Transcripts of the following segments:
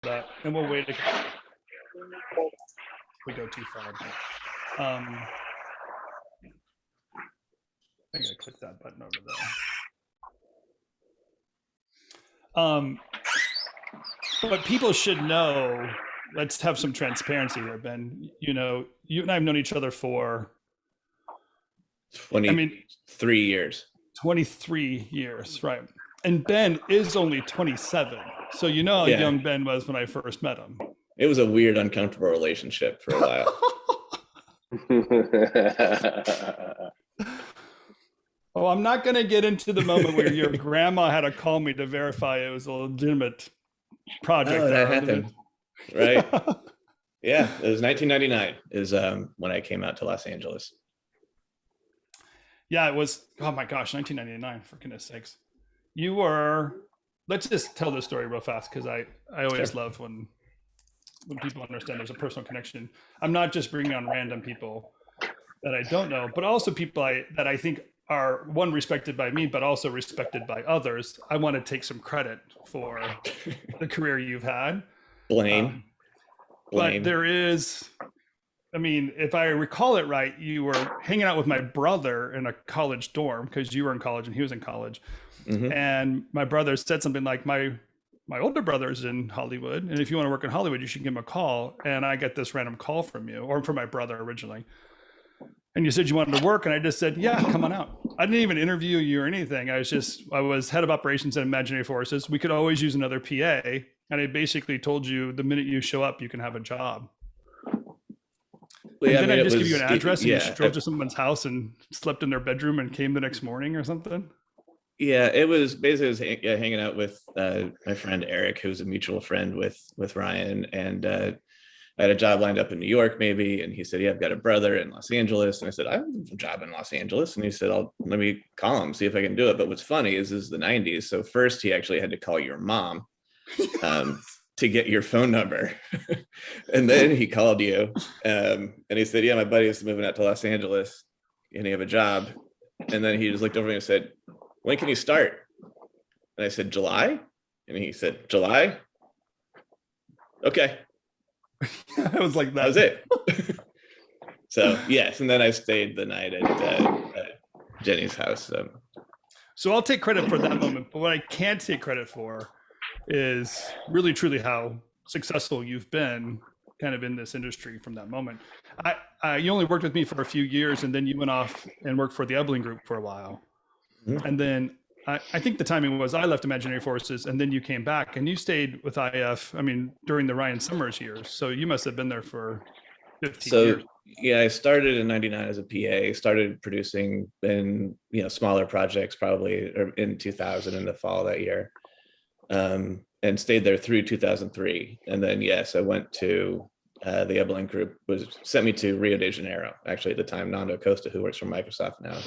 that, and we'll wait. We go too far. But, I gotta click that button over there. But people should know. Let's have some transparency here, Ben. You know, you and I have known each other for 23 years. 23 years, right? And Ben is only 27. So you know how young Ben was when I first met him. It was a weird, uncomfortable relationship for a while. Oh, I'm not going to get into the moment where your grandma had to call me to verify it was a legitimate project. Oh, that happened. Right. Yeah, it was 1999 is when I came out to Los Angeles. Yeah, it was, oh my gosh, 1999, for goodness sakes. You were, let's just tell this story real fast, because I always love when people understand there's a personal connection. I'm not just bringing on random people that I don't know, but also people that I think are, one, respected by me, but also respected by others. I want to take some credit for the career you've had. Blame. But there is, I mean, if I recall it right, you were hanging out with my brother in a college dorm, because you were in college and he was in college. Mm-hmm. And my brother said something like, my older brother's in Hollywood, and if you want to work in Hollywood, you should give him a call. And I get this random call from you, or from my brother originally. And you said you wanted to work, and I just said, yeah, come on out. I didn't even interview you or anything. I was head of operations at Imaginary Forces. We could always use another PA. And I basically told you, the minute you show up, you can have a job. Didn't I just give you an address and you drove to someone's house and slept in their bedroom and came the next morning or something? Yeah, it was basically hanging out with my friend Eric, who's a mutual friend with Ryan, and I had a job lined up in New York, maybe, and he said, "Yeah, I've got a brother in Los Angeles," and I said, "I have a job in Los Angeles," and he said, "Let me call him, see if I can do it." But what's funny is this is the '90s, so first he actually had to call your mom to get your phone number, and then he called you, and he said, "Yeah, my buddy is moving out to Los Angeles, and he have a job," and then he just looked over me and said, "When can you start?" And I said, "July," and he said, "July? Okay." I was like, that was it. So yes, and then I stayed the night at Jenny's house. So I'll take credit for that moment, but what I can't take credit for is really truly how successful you've been kind of in this industry from that moment. You only worked with me for a few years, and then you went off and worked for the Ebling Group for a while. Mm-hmm. And then I think the timing was I left Imaginary Forces, and then you came back and you stayed with IF, I mean, during the Ryan Summers years. So you must have been there for 15 years. Yeah, I started in 99 as a PA, started producing in, smaller projects probably in 2000 in the fall that year, and stayed there through 2003. And then, yes, I went to the Ebling Group, sent me to Rio de Janeiro. Actually, at the time, Nando Costa, who works for Microsoft now,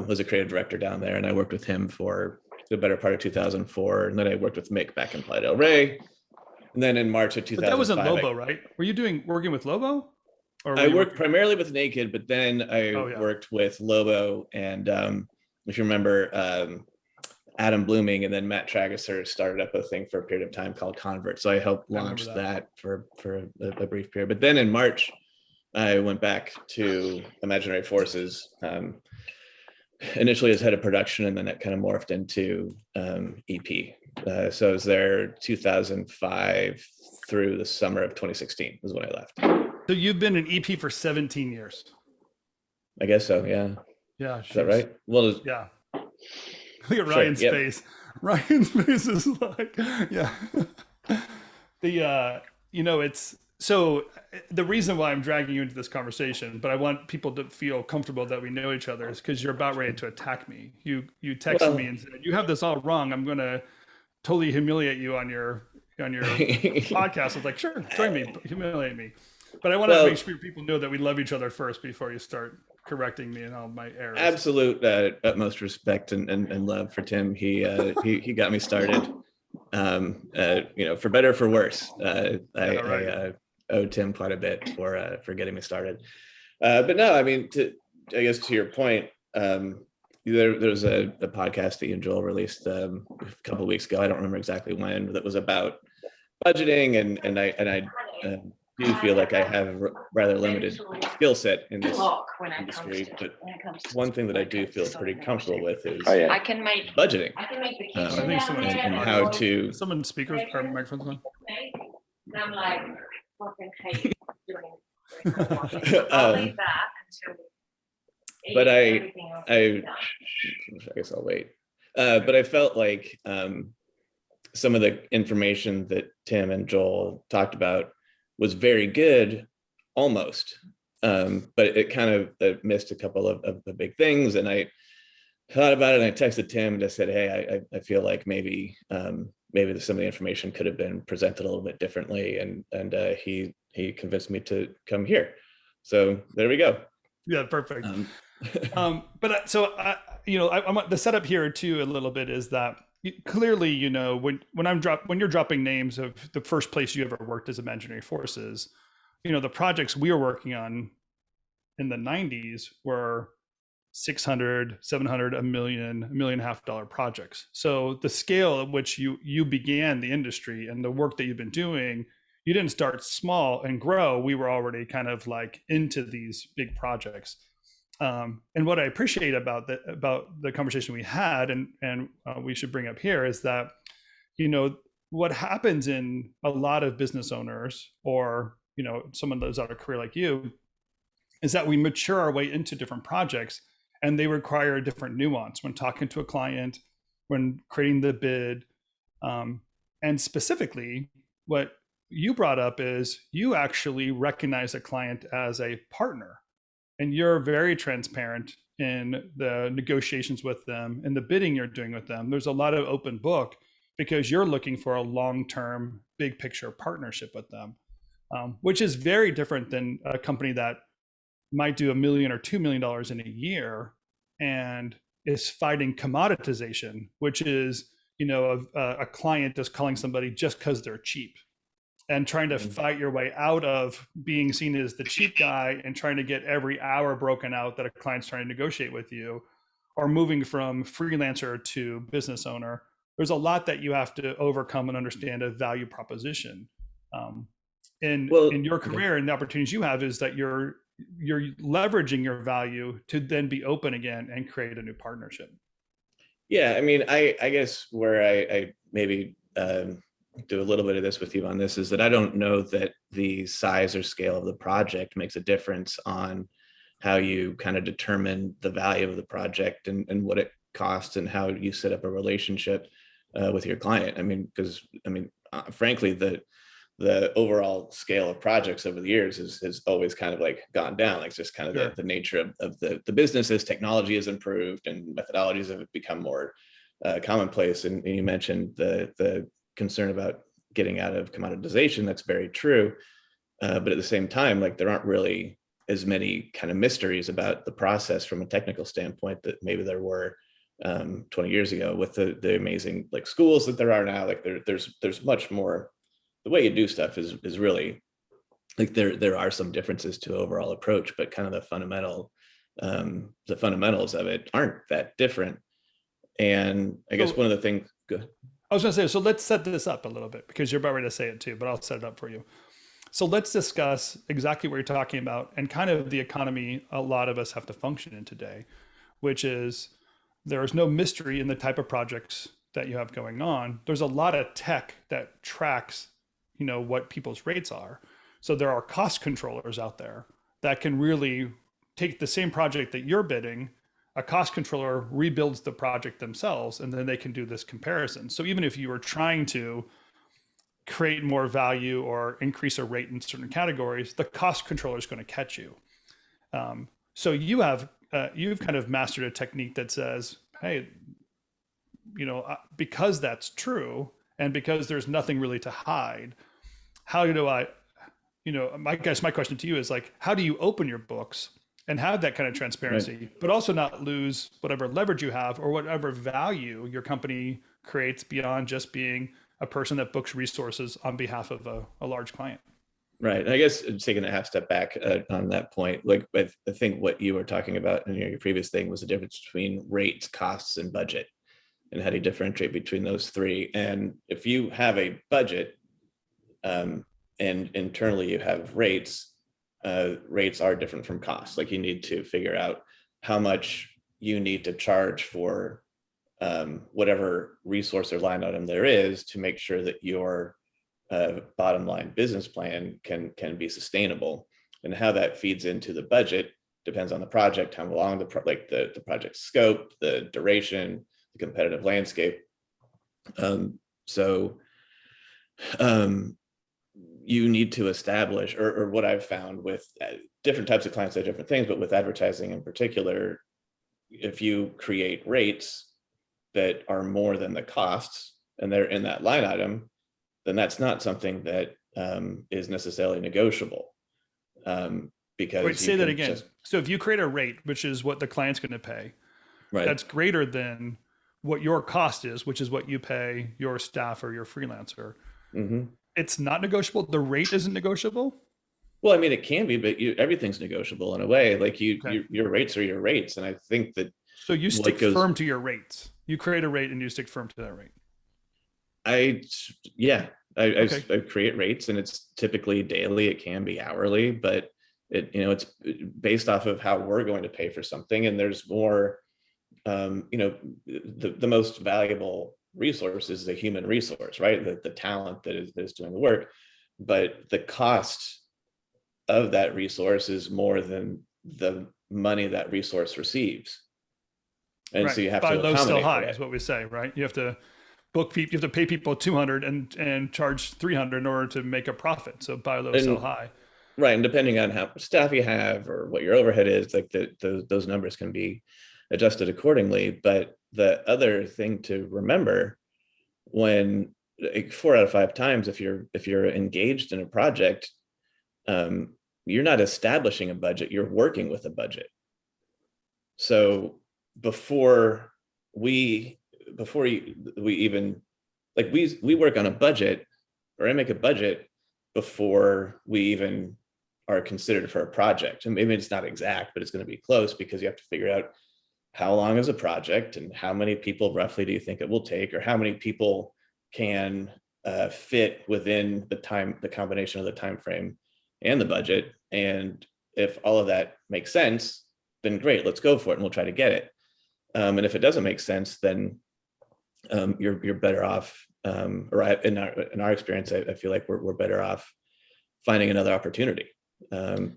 was a creative director down there, and I worked with him for the better part of 2004. And then I worked with Mick back in Playa del Rey. And then in March of 2005, but that wasn't Lobo, right? Were you working with Lobo? Or I worked primarily with Naked, but then I worked with Lobo, and if you remember, Adam Blooming, and then Matt Trageser started up a thing for a period of time called Convert. So I helped launch that for a brief period. But then in March, I went back to Imaginary Forces, initially as head of production, and then it kind of morphed into EP. So I was there 2005 through the summer of 2016 is when I left. So you've been an EP for 17 years. I guess so, yeah. Yeah. Is that right? Well, yeah. Look at Ryan's face. Ryan's face is like, yeah. It's, so the reason why I'm dragging you into this conversation, but I want people to feel comfortable that we know each other, is because you're about ready to attack me. You texted me and said, "You have this all wrong. I'm going to totally humiliate you on your podcast." I was like, "Sure, join me, humiliate me." But I want to make sure people know that we love each other first before you start correcting me and all my errors. Absolute utmost respect and love for Tim. He got me started. For better or for worse. I owe Tim quite a bit for getting me started. But no, I mean, I guess to your point, there's a podcast that you and Joel released a couple of weeks ago. I don't remember exactly when, but that was about budgeting, and I do feel like I have a rather limited skill set in this industry. But one thing that I do feel pretty comfortable with is budgeting. I think And how to someone's speakers or microphones on. I'm like fucking hate doing I'll leave that until but I guess I'll wait. But I felt like some of the information that Tim and Joel talked about was very good, almost, but it kind of missed a couple of the big things. And I thought about it, and I texted Tim and I said, hey, I feel like maybe some of the information could have been presented a little bit differently, and he convinced me to come here. So there we go. Yeah, perfect. But so I want the setup here too a little bit is that clearly, when you're dropping names of the first place you ever worked as imaginary forces, the projects we were working on in the 90s were 600, 700, $1 million half dollar projects. So the scale at which you began the industry and the work that you've been doing, you didn't start small and grow. We were already kind of like into these big projects. And what I appreciate about the conversation we had, and we should bring up here, is that, what happens in a lot of business owners, or, someone that's out of career like you, is that we mature our way into different projects, and they require a different nuance when talking to a client, when creating the bid. And specifically, what you brought up is you actually recognize a client as a partner. And you're very transparent in the negotiations with them and the bidding you're doing with them. There's a lot of open book because you're looking for a long-term, big picture partnership with them, which is very different than a company that might do $1 million or $2 million in a year and is fighting commoditization, which is, a client just calling somebody just because they're cheap, and trying to fight your way out of being seen as the cheap guy and trying to get every hour broken out that a client's trying to negotiate with you, or moving from freelancer to business owner. There's a lot that you have to overcome and understand a value proposition. In your career and the opportunities you have is that you're leveraging your value to then be open again and create a new partnership. Yeah, I mean, I guess where I maybe do a little bit of this with you on this is that I don't know that the size or scale of the project makes a difference on how you kind of determine the value of the project and what it costs and how you set up a relationship with your client. I mean, because frankly, the overall scale of projects over the years has always kind of like gone down. Like, it's just kind of the nature of the business as technology has improved and methodologies have become more commonplace. And you mentioned the concern about getting out of commoditization. That's very true. But at the same time, like, there aren't really as many kind of mysteries about the process from a technical standpoint that maybe there were 20 years ago with the amazing like schools that there are now. Like there's much more. The way you do stuff is really like there are some differences to overall approach, but kind of the fundamentals of it aren't that different. And I guess one of the things, good. I was going to say, so let's set this up a little bit because you're about ready to say it too, but I'll set it up for you. So let's discuss exactly what you're talking about and kind of the economy a lot of us have to function in today, which is there is no mystery in the type of projects that you have going on. There's a lot of tech that tracks, what people's rates are. So there are cost controllers out there that can really take the same project that you're bidding. A cost controller rebuilds the project themselves, and then they can do this comparison. So even if you were trying to create more value or increase a rate in certain categories, the cost controller is going to catch you. So you've kind of mastered a technique that says, hey, because that's true, and because there's nothing really to hide, how do I, my question to you is like, how do you open your books and have that kind of transparency, right, but also not lose whatever leverage you have or whatever value your company creates beyond just being a person that books resources on behalf of a large client? Right. I guess taking a half step back on that point, like I think what you were talking about in your previous thing was the difference between rates, costs, and budget, and how do you differentiate between those three. And if you have a budget, and internally you have rates. Rates are different from costs. Like you need to figure out how much you need to charge for whatever resource or line item there is to make sure that your bottom line business plan can be sustainable. And how that feeds into the budget depends on the project, how long the project scope, the duration, the competitive landscape. So you need to establish, or what I've found with different types of clients say different things, but with advertising in particular, if you create rates that are more than the costs and they're in that line item, then that's not something that is necessarily negotiable. Because wait, say that again. So if you create a rate, which is what the client's going to pay, right, that's greater than what your cost is, which is what you pay your staff or your freelancer. Mm-hmm. It's not negotiable. The rate isn't negotiable. Well, I mean, it can be, but everything's negotiable in a way. Like your rates are your rates, and I think that. So you stick firm to your rates. You create a rate and you stick firm to that rate. I create rates, and it's typically daily. It can be hourly, but it's based off of how we're going to pay for something. And there's more, the most valuable resource is the human resource, right? The talent that is doing the work, but the cost of that resource is more than the money that resource receives. And so you have buy to low, accommodate sell high for is what we say, right? You have to book people, you have to pay people 200 and charge 300 in order to make a profit. So buy low, sell high. Right. And depending on how much staff you have or what your overhead is, like those numbers can be adjusted accordingly. But the other thing to remember, when 4 out of 5 times, if you're engaged in a project, you're not establishing a budget, you're working with a budget. So before we even, like, we work on a budget, or I make a budget before we even are considered for a project. And maybe it's not exact, but it's going to be close, because you have to figure out how long is a project and how many people roughly do you think it will take, or how many people can fit within the combination of the time frame and the budget. And if all of that makes sense, then great, let's go for it and we'll try to get it. And if it doesn't make sense, then you're better off, or in our experience, I feel like we're better off finding another opportunity,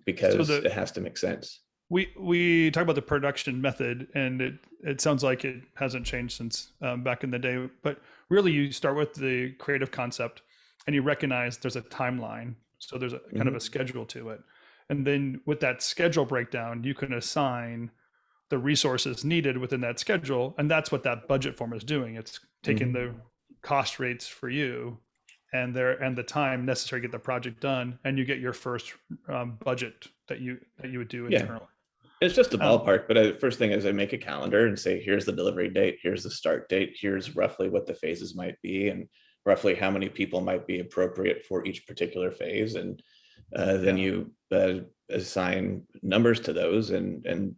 because it has to make sense. We talk about the production method, and it sounds like it hasn't changed since back in the day, but really you start with the creative concept and you recognize there's a timeline. So there's a kind of a schedule to it. And then with that schedule breakdown, you can assign the resources needed within that schedule. And that's what that budget form is doing. It's taking the cost rates for you and the time necessary to get the project done. And you get your first budget that you would do internally. It's just a ballpark, but the first thing is I make a calendar and say, here's the delivery date, here's the start date, here's roughly what the phases might be, and roughly how many people might be appropriate for each particular phase. And then you assign numbers to those, and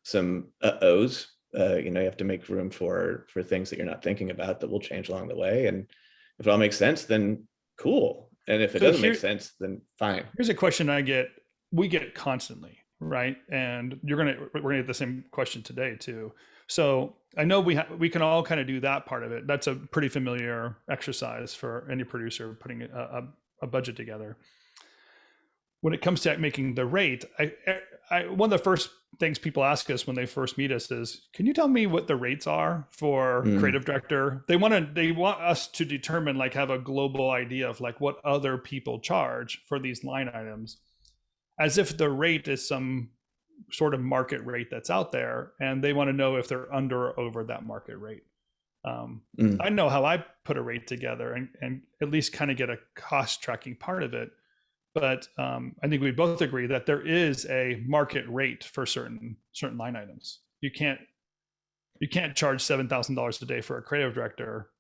some O's. You have to make room for things that you're not thinking about that will change along the way. And if it all makes sense, then cool. And if it doesn't make sense, then fine. Here's a question we get constantly, right? And we're gonna get the same question today too. So I know we can all kind of do that part of it. That's a pretty familiar exercise for any producer, putting a budget together. When it comes to making the rate, one of the first things people ask us when they first meet us is, can you tell me what the rates are for creative director? They want us to determine, like, have a global idea of like what other people charge for these line items, as if the rate is some sort of market rate that's out there, and they want to know if they're under or over that market rate. I know how I put a rate together and at least kind of get a cost tracking part of it. But I think we both agree that there is a market rate for certain line items. You can't charge $7,000 a day for a creative director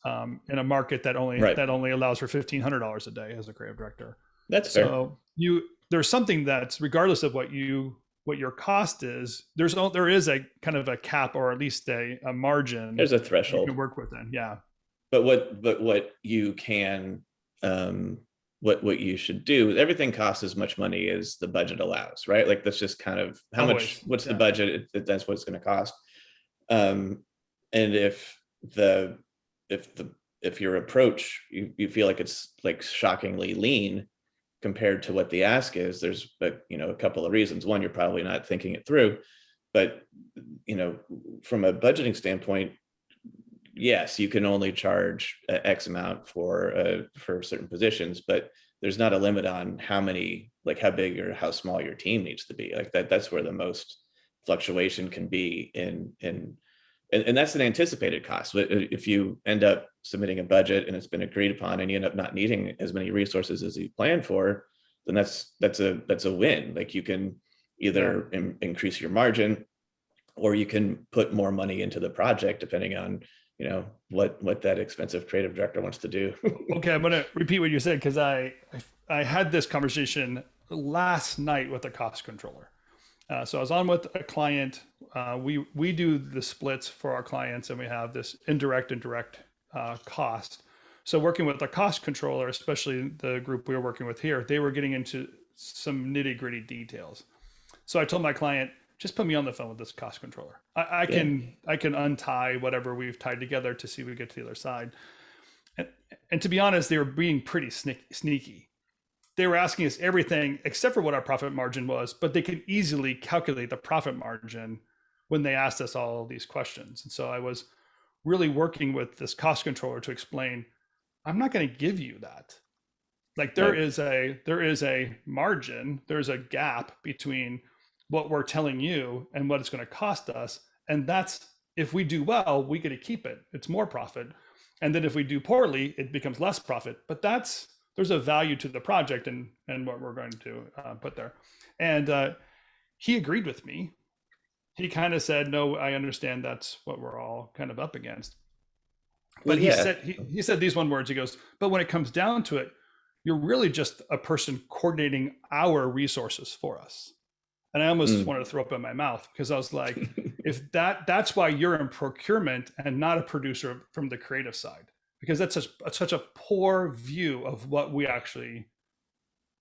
in a market that only allows for $1,500 a day as a creative director. That's fair. So there's something that's, regardless of what your cost is, there is a kind of a cap, or at least a margin. There's a threshold you can work within. Yeah. But what you can what you should do. Everything costs as much money as the budget allows, right? Like that's just kind of how much, what's the budget, that's what it's going to cost. And if your approach, you feel like it's like shockingly lean compared to what the ask is, there's a couple of reasons. One, you're probably not thinking it through, but from a budgeting standpoint, yes, you can only charge X amount for certain positions, but there's not a limit on how big or how small your team needs to be. Like that's where the most fluctuation can be and that's an anticipated cost. If you end up submitting a budget and it's been agreed upon and you end up not needing as many resources as you planned for, then that's a win. Like you can either increase your margin, or you can put more money into the project depending on what that expensive creative director wants to do. Okay, I'm going to repeat what you said, because I had this conversation last night with a cost controller. So I was on with a client. We do the splits for our clients, and we have this indirect and direct cost. So working with a cost controller, especially the group we were working with here, they were getting into some nitty gritty details. So I told my client, just put me on the phone with this cost controller. I can untie whatever we've tied together to see if we get to the other side. And to be honest, they were being pretty sneaky. They were asking us everything except for what our profit margin was, but they could easily calculate the profit margin when they asked us all of these questions. And so I was really working with this cost controller to explain, I'm not going to give you that. Like there is a margin, there's a gap between what we're telling you and what it's going to cost us. And that's, if we do well, we get to keep it. It's more profit. And then if we do poorly, it becomes less profit. But there's a value to the project and what we're going to put there. And he agreed with me. He kind of said, no, I understand that's what we're all kind of up against. But he said these one words, he goes, but when it comes down to it, you're really just a person coordinating our resources for us. And I almost wanted to throw up in my mouth, because I was like, if that's why you're in procurement and not a producer from the creative side, because that's such a poor view of what we actually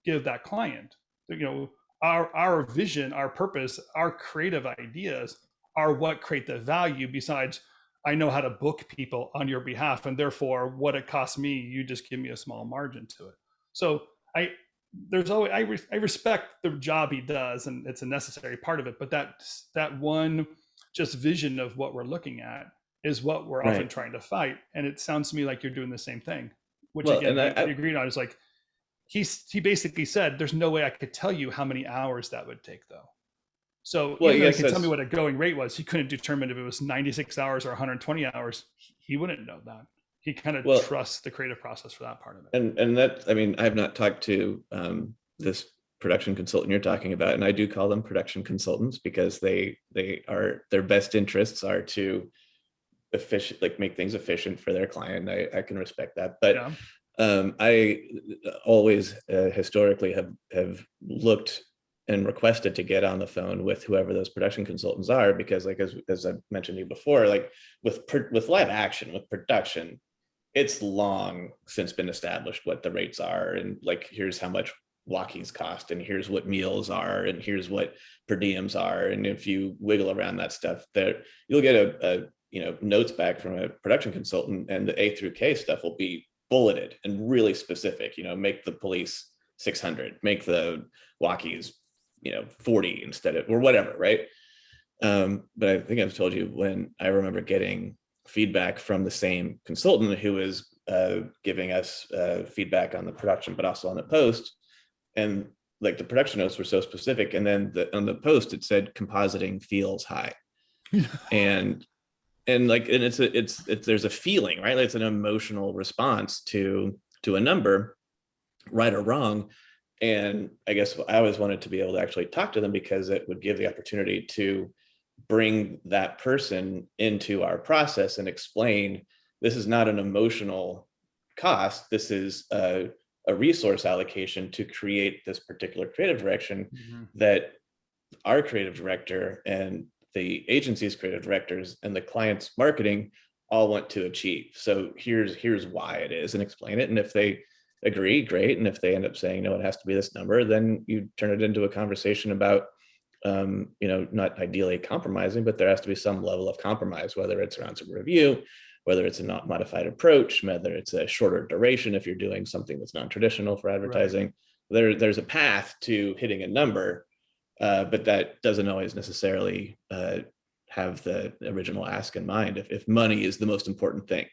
give that client. Our vision, our purpose, our creative ideas are what create the value. Besides, I know how to book people on your behalf, and therefore what it costs me, you just give me a small margin to it. So I respect the job he does, and it's a necessary part of it. But that one just vision of what we're looking at is what we're often trying to fight. And it sounds to me like you're doing the same thing, which again, I agreed on. Is like, he basically said, there's no way I could tell you how many hours that would take though. So even though he could tell me what a going rate was, he couldn't determine if it was 96 hours or 120 hours. He wouldn't know that. He kind of trusts the creative process for that part of it. And that, I mean, I've not talked to this production consultant you're talking about, and I do call them production consultants because their best interests are to make things efficient for their client. I can respect that, but I always historically have looked and requested to get on the phone with whoever those production consultants are, because like as I mentioned to you before, like with live action, with production, it's long since been established what the rates are, and like here's how much walkies cost, and here's what meals are, and here's what per diems are. And if you wiggle around that stuff, there you'll get a notes back from a production consultant, and the A through K stuff will be bulleted and really specific. Make the police 600, make the walkies 40 instead of, or whatever, right? But I think I've told you, when I remember getting feedback from the same consultant who was giving us feedback on the production, but also on the post, and like the production notes were so specific, and then on the post it said compositing feels high, and it's there's a feeling, right? Like it's an emotional response to a number, right or wrong. And I guess I always wanted to be able to actually talk to them, because it would give the opportunity to bring that person into our process and explain, this is not an emotional cost. This is a resource allocation to create this particular creative direction that our creative director and the agency's creative directors and the client's marketing all want to achieve. So here's why it is, and explain it. And if agree, great. And if they end up saying, no, it has to be this number, then you turn it into a conversation about, not ideally compromising, but there has to be some level of compromise, whether it's around some review, whether it's a not modified approach, whether it's a shorter duration if you're doing something that's non-traditional for advertising. Right. There's a path to hitting a number, but that doesn't always necessarily have the original ask in mind if money is the most important thing.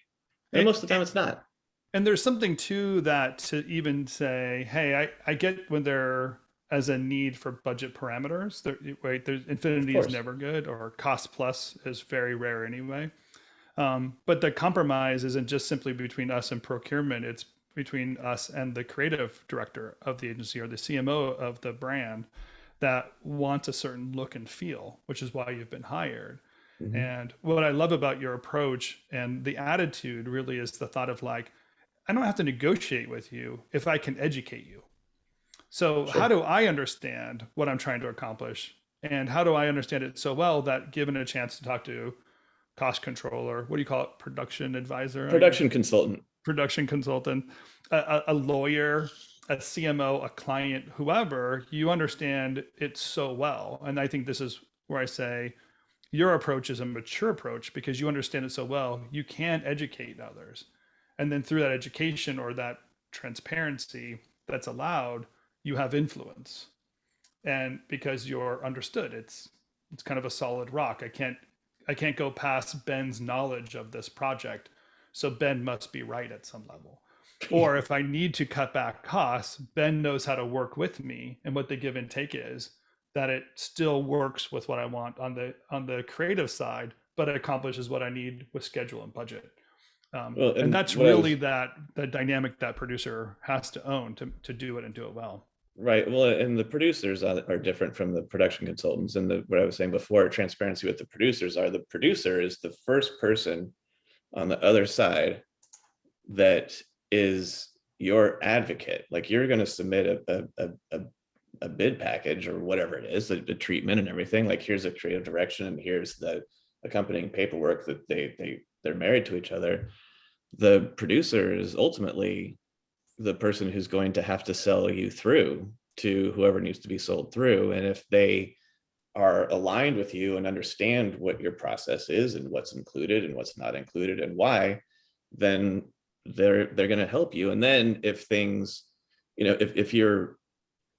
And most of the time it's not. And there's something to that to even say, hey, I get when there as a need for budget parameters. There's infinity is never good, or cost plus is very rare anyway. But the compromise isn't just simply between us and procurement. It's between us and the creative director of the agency or the CMO of the brand that wants a certain look and feel, which is why you've been hired. Mm-hmm. And what I love about your approach and the attitude really is the thought of like, I don't have to negotiate with you if I can educate you. So how do I understand what I'm trying to accomplish? And how do I understand it so well that given a chance to talk to cost controller, what do you call it? Production advisor? Production consultant, a lawyer, a CMO, a client, whoever, you understand it so well. And I think this is where I say your approach is a mature approach because you understand it so well, you can educate others. And then through that education or that transparency that's allowed, you have influence. And because you're understood, it's kind of a solid rock. I can't go past Ben's knowledge of this project. So Ben must be right at some level. Or if I need to cut back costs, Ben knows how to work with me, and what the give and take is that it still works with what I want on the creative side, but it accomplishes what I need with schedule and budget. And that's really the dynamic that producer has to own to do it and do it well. Right. Well, and the producers are different from the production consultants. And what I was saying before, transparency with the producers are the producer is the first person on the other side that is your advocate. Like you're going to submit a bid package or whatever it is, the treatment and everything. Like here's a creative direction and here's the accompanying paperwork that they're married to each other. The producer is ultimately the person who's going to have to sell you through to whoever needs to be sold through. And if they are aligned with you and understand what your process is and what's included and what's not included and why, then they're going to help you. And then if things, if you're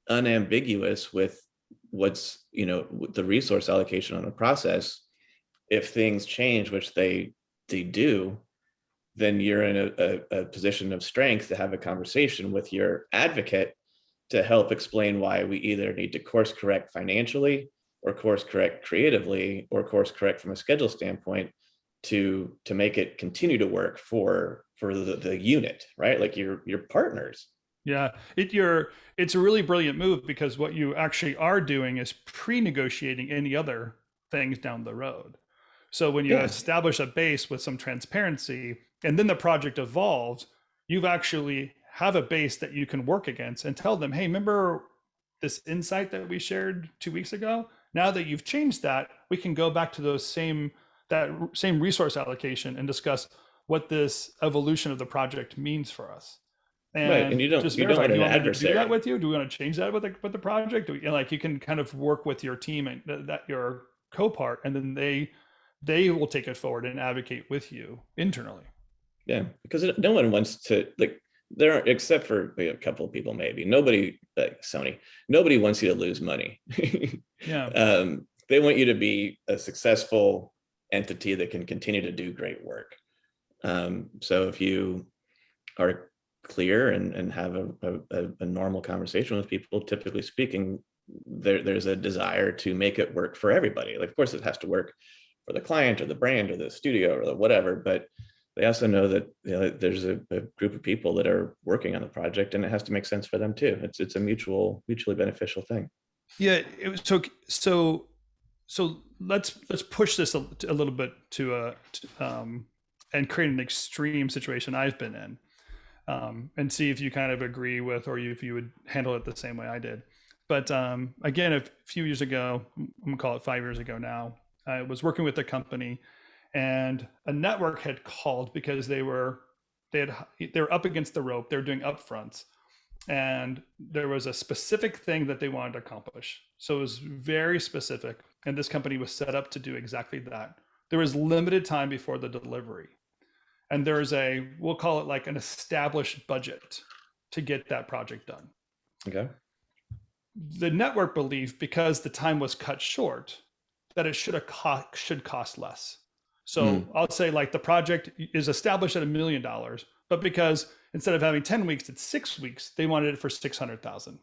unambiguous with what's, the resource allocation on a process, if things change, which they do, then you're in a position of strength to have a conversation with your advocate to help explain why we either need to course correct financially or course correct creatively or course correct from a schedule standpoint to make it continue to work for the unit, right? Like your partners. Yeah, it's a really brilliant move because what you actually are doing is pre-negotiating any other things down the road. So when you establish a base with some transparency and then the project evolves, you've actually have a base that you can work against and tell them, hey, remember this insight that we shared 2 weeks ago? Now that you've changed that, we can go back to that same resource allocation and discuss what this evolution of the project means for us. And right, and you don't want an adversary. Do that with you? Do we want to change that with the project? You can kind of work with your team and that your co-part, and then they will take it forward and advocate with you internally. Yeah, because no one wants to, like, there are, except for a couple of people, maybe nobody, like Sony, nobody wants you to lose money. Yeah. They want you to be a successful entity that can continue to do great work. So if you are clear and have a normal conversation with people, typically speaking, there's a desire to make it work for everybody. Like, of course, it has to work for the client or the brand or the studio or the whatever, but they also know that there's a group of people that are working on the project, and it has to make sense for them too. It's a mutually beneficial thing. Yeah. So let's push this a little bit to and create an extreme situation I've been in, and see if you kind of agree with, or if you would handle it the same way I did. But again, a few years ago, I'm gonna call it 5 years ago now, I was working with a company, and a network had called because they they were up against the rope. They were doing upfronts, and there was a specific thing that they wanted to accomplish. So it was very specific, and this company was set up to do exactly that. There was limited time before the delivery, and there's we'll call it like an established budget to get that project done. Okay. The network believed, because the time was cut short, that it should cost less. So I'll say, like, the project is established at $1 million, but because instead of having 10 weeks, it's 6 weeks, they wanted it for 600,000.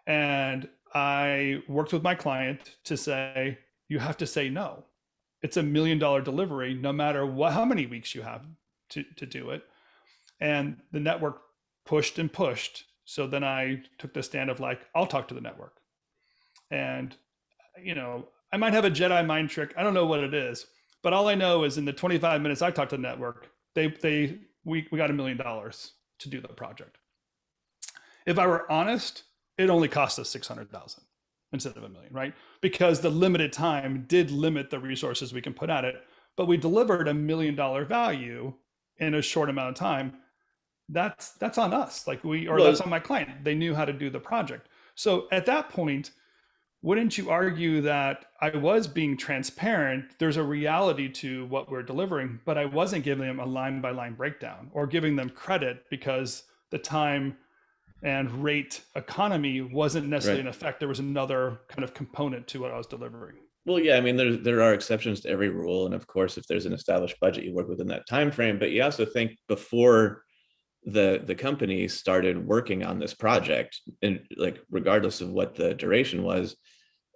And I worked with my client to say, you have to say no. It's $1 million delivery, no matter how many weeks you have to do it. And the network pushed and pushed. So then I took the stand of, like, I'll talk to the network. And, I might have a Jedi mind trick. I don't know what it is. But all I know is in the 25 minutes I talked to the network, we got $1 million to do the project. If I were honest, it only cost us 600,000 instead of $1 million, right? Because the limited time did limit the resources we can put at it, but we delivered $1 million value in a short amount of time. That's on us, that's on my client. They knew how to do the project. So at that point, wouldn't you argue that I was being transparent? There's a reality to what we're delivering, but I wasn't giving them a line by line breakdown or giving them credit because the time and rate economy wasn't necessarily in effect. There was another kind of component to what I was delivering. Well, yeah, I mean, there are exceptions to every rule. And of course, if there's an established budget, you work within that time frame. But you also think before the company started working on this project, and like, regardless of what the duration was,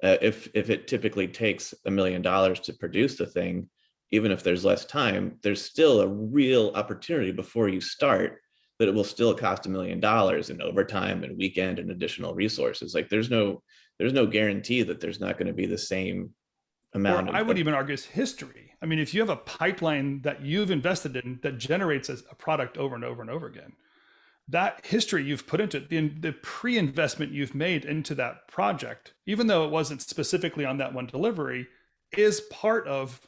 if it typically takes $1 million to produce the thing, even if there's less time, there's still a real opportunity before you start that it will still cost $1 million in overtime and weekend and additional resources. Like, there's no guarantee that there's not going to be the same amount. I would even argue it's history. I mean, if you have a pipeline that you've invested in that generates a product over and over and over again, that history you've put into it, the pre-investment you've made into that project, even though it wasn't specifically on that one delivery, is part of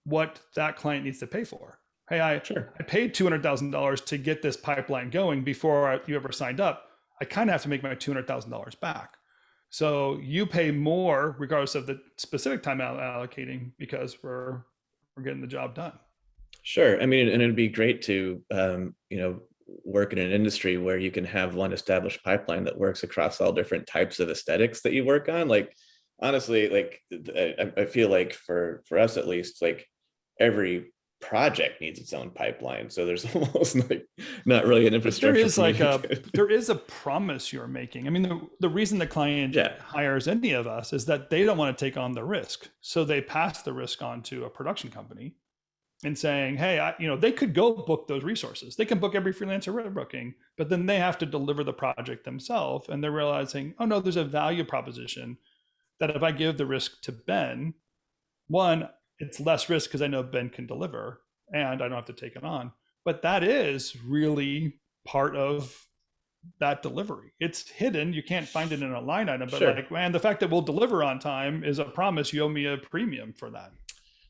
what that client needs to pay for. Hey, I paid $200,000 to get this pipeline going before you ever signed up. I kind of have to make my $200,000 back. So you pay more regardless of the specific time allocating, because we're getting the job done. Sure. I mean, and it'd be great to, work in an industry where you can have one established pipeline that works across all different types of aesthetics that you work on. Like, honestly, like, I feel like for us, at least, like, every project needs its own pipeline. So there's almost like not really an infrastructure. There is a promise you're making. I mean, the reason the client hires any of us is that they don't want to take on the risk. So they pass the risk on to a production company and saying, hey, they could go book those resources. They can book every freelancer we're booking, but then they have to deliver the project themselves. And they're realizing, oh no, there's a value proposition that if I give the risk to Ben, one, it's less risk because I know Ben can deliver and I don't have to take it on. But that is really part of that delivery. It's hidden. You can't find it in a line item, but the fact that we'll deliver on time is a promise. You owe me a premium for that.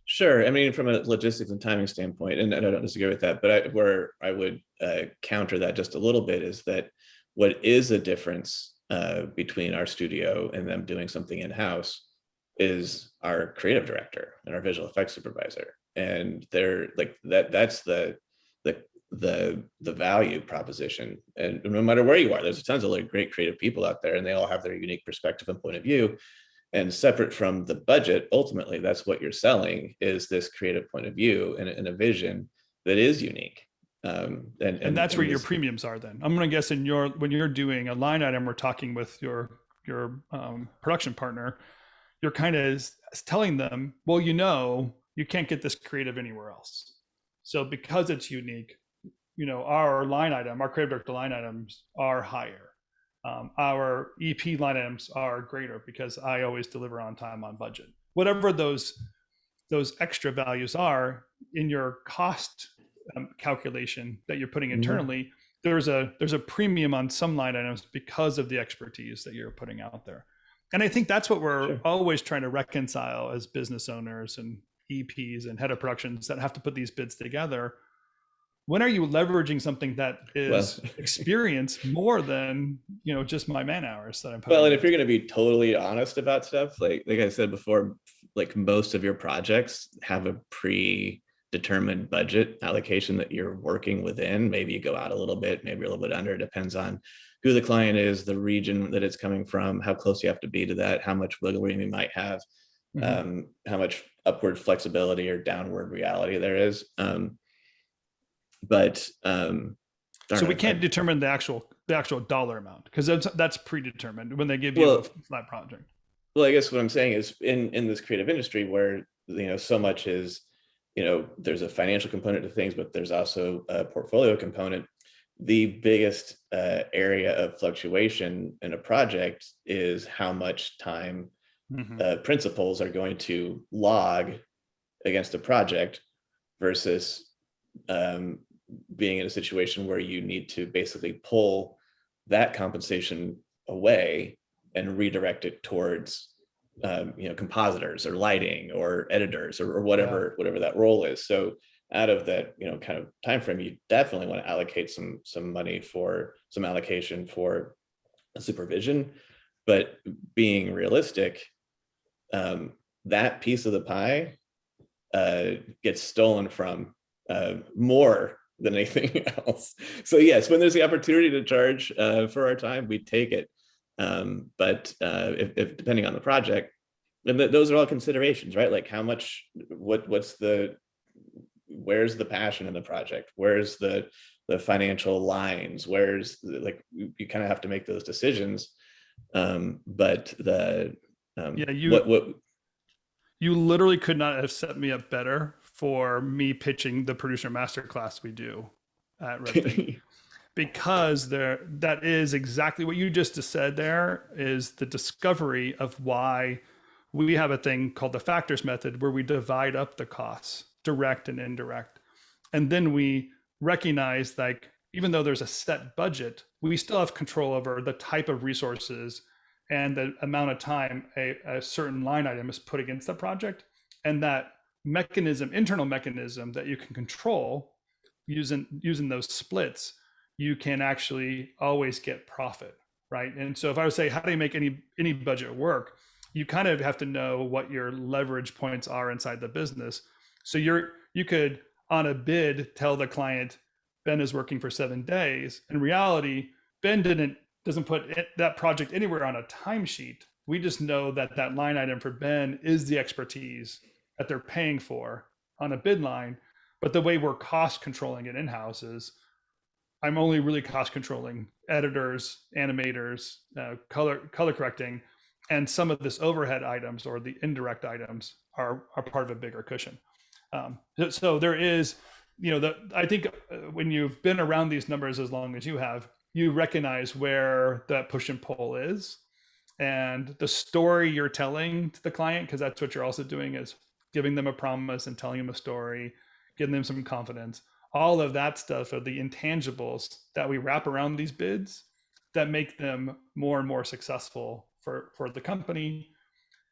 Sure. I mean, from a logistics and timing standpoint, and I don't disagree with that, but where I would counter that just a little bit is that what is a difference between our studio and them doing something in-house is our creative director and our visual effects supervisor. And they're like, that's the value proposition. And no matter where you are, there's tons of like great creative people out there, and they all have their unique perspective and point of view. And separate from the budget, ultimately, that's what you're selling, is this creative point of view and a vision that is unique. And that's where your premiums are then. I'm going to guess when you're doing a line item, we're talking with your production partner, you're kind of telling them, well, you can't get this creative anywhere else. So because it's unique, our creative director line items are higher. Our EP line items are greater because I always deliver on time, on budget. Whatever those extra values are in your cost calculation that you're putting internally, there's a premium on some line items because of the expertise that you're putting out there. And I think that's what we're always trying to reconcile as business owners and EPs and head of productions that have to put these bids together. when are you leveraging something that is Well, experience more than, just my man hours that I'm putting well, and in? if you're going to be totally honest about stuff, like I said before, like most of your projects have a predetermined budget allocation that you're working within. Maybe you go out a little bit, maybe a little bit under. It depends on who the client is, the region that it's coming from, how close you have to be to that, how much wiggle room you might have, how much upward flexibility or downward reality there is. So we can't determine the actual dollar amount, because that's predetermined when they give you a flat project. Well, I guess what I'm saying is in this creative industry where, so much is, there's a financial component to things, but there's also a portfolio component. The biggest area of fluctuation in a project is how much time principals are going to log against a project versus being in a situation where you need to basically pull that compensation away and redirect it towards compositors or lighting or editors or whatever that role is. So out of that kind of time frame, you definitely want to allocate some money for some allocation for supervision. But being realistic, that piece of the pie gets stolen from more than anything else. So yes, when there's the opportunity to charge for our time, we take it. But if depending on the project, and those are all considerations, right? Like how much, where's the passion in the project? Where's the financial lines? Where's you kind of have to make those decisions. But you literally could not have set me up better for me pitching the producer masterclass we do at RevThink. Because that is exactly what you just said. There is the discovery of why we have a thing called the factors method, where we divide up the costs, direct and indirect. And then we recognize, even though there's a set budget, we still have control over the type of resources and the amount of time a certain line item is put against the project. And that internal mechanism that you can control using those splits, you can actually always get profit, right? And so if I would say, how do you make any budget work? You kind of have to know what your leverage points are inside the business. So you could, on a bid, tell the client, Ben is working for 7 days. In reality, Ben doesn't put that project anywhere on a timesheet. We just know that line item for Ben is the expertise that they're paying for on a bid line. But the way we're cost controlling it in-house is, I'm only really cost controlling editors, animators, color correcting, and some of this overhead items or the indirect items are part of a bigger cushion. So there is, I think when you've been around these numbers as long as you have, you recognize where that push and pull is, and the story you're telling to the client, because that's what you're also doing, is giving them a promise and telling them a story, giving them some confidence. All of that stuff are the intangibles that we wrap around these bids that make them more and more successful for the company,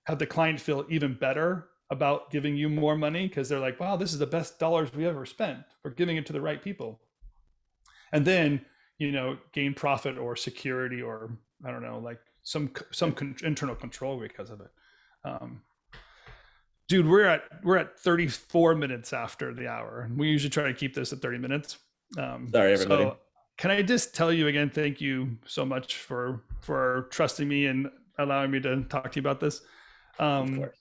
have the client feel even better about giving you more money, because they're like, wow, this is the best dollars we ever spent. We're giving it to the right people. And then, gain profit or security, or I don't know, like some internal control because of it. Dude, we're at 34 minutes after the hour, and we usually try to keep this at 30 minutes. Sorry, everybody. So can I just tell you again, thank you so much for trusting me and allowing me to talk to you about this. Of course.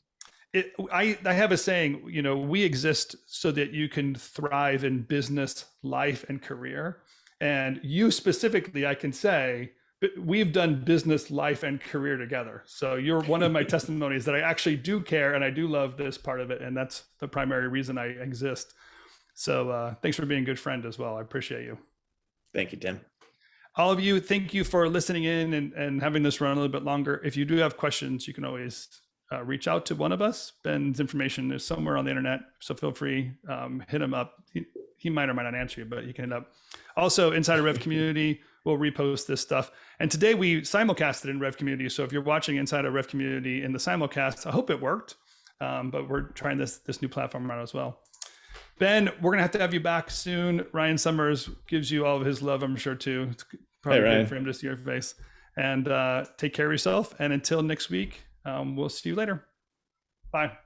I have a saying, we exist so that you can thrive in business, life, and career. And you specifically, I can say, we've done business, life, and career together. So you're one of my testimonies that I actually do care, and I do love this part of it. And that's the primary reason I exist. So thanks for being a good friend as well. I appreciate you. Thank you, Tim. All of you, thank you for listening in and having this run a little bit longer. If you do have questions, you can always reach out to one of us. Ben's information is somewhere on the internet, so feel free, hit him up. He might or might not answer you, but you can hit up. Also, inside of Rev Community, we'll repost this stuff. And today we simulcasted in Rev Community. So if you're watching inside of Rev Community in the simulcast, I hope it worked. But we're trying this new platform around as well. Ben, we're going to have you back soon. Ryan Summers gives you all of his love, I'm sure, too. It's probably good for him to see your face. And take care of yourself. And until next week, we'll see you later. Bye.